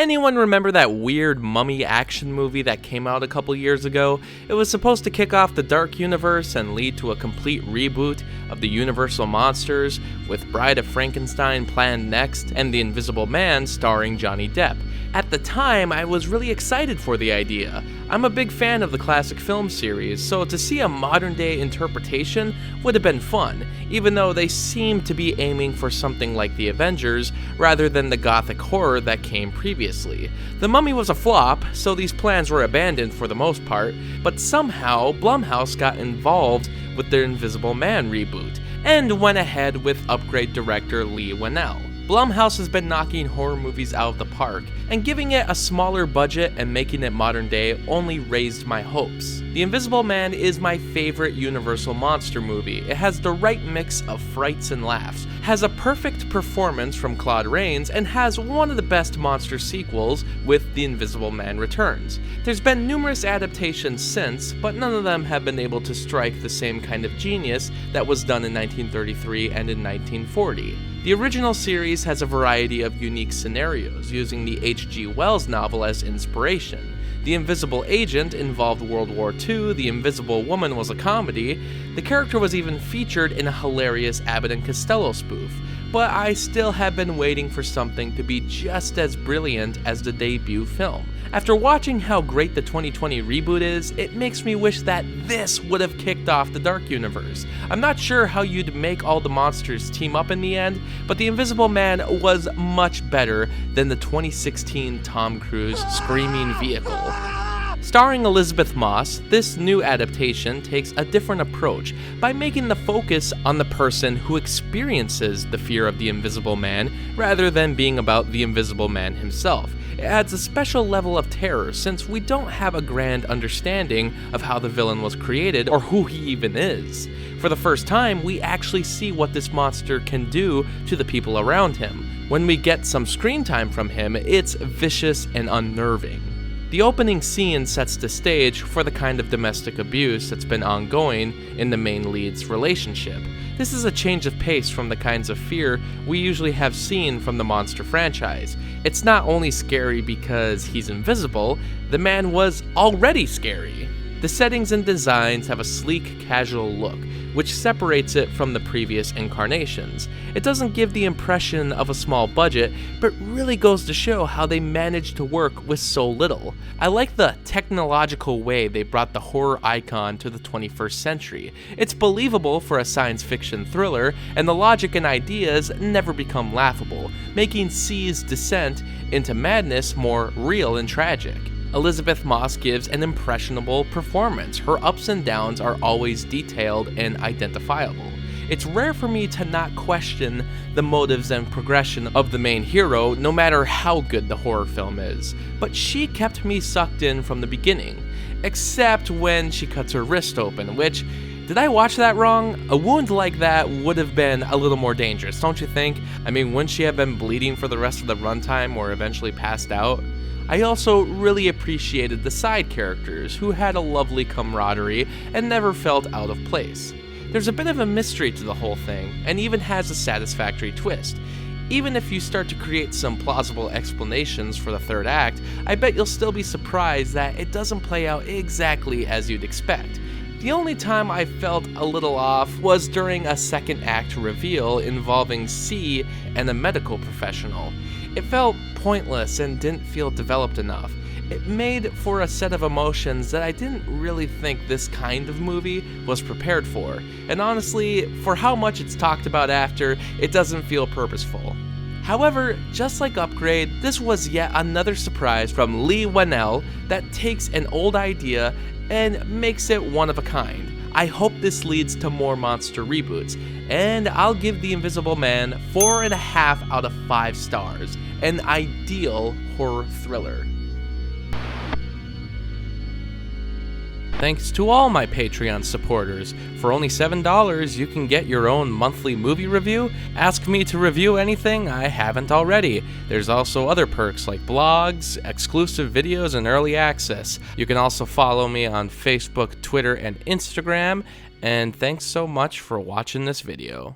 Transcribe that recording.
Anyone remember that weird mummy action movie that came out a couple years ago? It was supposed to kick off the Dark Universe and lead to a complete reboot of the Universal Monsters, with Bride of Frankenstein planned next and The Invisible Man starring Johnny Depp. At the time, I was really excited for the idea. I'm a big fan of the classic film series, so to see a modern-day interpretation would have been fun, even though they seemed to be aiming for something like The Avengers rather than the gothic horror that came previously. The Mummy was a flop, so these plans were abandoned for the most part, but somehow Blumhouse got involved with their Invisible Man reboot, and went ahead with upgrade director Leigh Whannell. Blumhouse has been knocking horror movies out of the park, and giving it a smaller budget and making it modern day only raised my hopes. The Invisible Man is my favorite Universal monster movie. It has the right mix of frights and laughs, has a perfect performance from Claude Rains, and has one of the best monster sequels with The Invisible Man Returns. There's been numerous adaptations since, but none of them have been able to strike the same kind of genius that was done in 1933 and in 1940. The original series has a variety of unique scenarios, using the H.G. Wells novel as inspiration. The Invisible Agent involved World War II, The Invisible Woman was a comedy, the character was even featured in a hilarious Abbott and Costello spoof, but I still have been waiting for something to be just as brilliant as the debut film. After watching how great the 2020 reboot is, it makes me wish that this would have kicked off the Dark Universe. I'm not sure how you'd make all the monsters team up in the end, but The Invisible Man was much better than the 2016 Tom Cruise screaming vehicle. Starring Elizabeth Moss, this new adaptation takes a different approach by making the focus on the person who experiences the fear of the Invisible Man rather than being about the Invisible Man himself. It adds a special level of terror since we don't have a grand understanding of how the villain was created or who he even is. For the first time, we actually see what this monster can do to the people around him. When we get some screen time from him, it's vicious and unnerving. The opening scene sets the stage for the kind of domestic abuse that's been ongoing in the main lead's relationship. This is a change of pace from the kinds of fear we usually have seen from the monster franchise. It's not only scary because he's invisible, the man was already scary. The settings and designs have a sleek, casual look, which separates it from the previous incarnations. It doesn't give the impression of a small budget, but really goes to show how they managed to work with so little. I like the technological way they brought the horror icon to the 21st century. It's believable for a science fiction thriller, and the logic and ideas never become laughable, making C's descent into madness more real and tragic. Elizabeth Moss gives an impressionable performance. Her ups and downs are always detailed and identifiable. It's rare for me to not question the motives and progression of the main hero, no matter how good the horror film is, but she kept me sucked in from the beginning, except when she cuts her wrist open, which, did I watch that wrong? A wound like that would have been a little more dangerous, don't you think? I mean, wouldn't she have been bleeding for the rest of the runtime or eventually passed out? I also really appreciated the side characters, who had a lovely camaraderie and never felt out of place. There's a bit of a mystery to the whole thing, and even has a satisfactory twist. Even if you start to create some plausible explanations for the third act, I bet you'll still be surprised that it doesn't play out exactly as you'd expect. The only time I felt a little off was during a second act reveal involving C and a medical professional. It felt pointless and didn't feel developed enough. It made for a set of emotions that I didn't really think this kind of movie was prepared for, and honestly, for how much it's talked about after, it doesn't feel purposeful. However, just like Upgrade, this was yet another surprise from Leigh Whannell that takes an old idea and makes it one of a kind. I hope this leads to more monster reboots, and I'll give The Invisible Man 4.5 out of 5 stars, an ideal horror thriller. Thanks to all my Patreon supporters. For only $7, you can get your own monthly movie review. Ask me to review anything I haven't already. There's also other perks like blogs, exclusive videos, and early access. You can also follow me on Facebook, Twitter, and Instagram. And thanks so much for watching this video.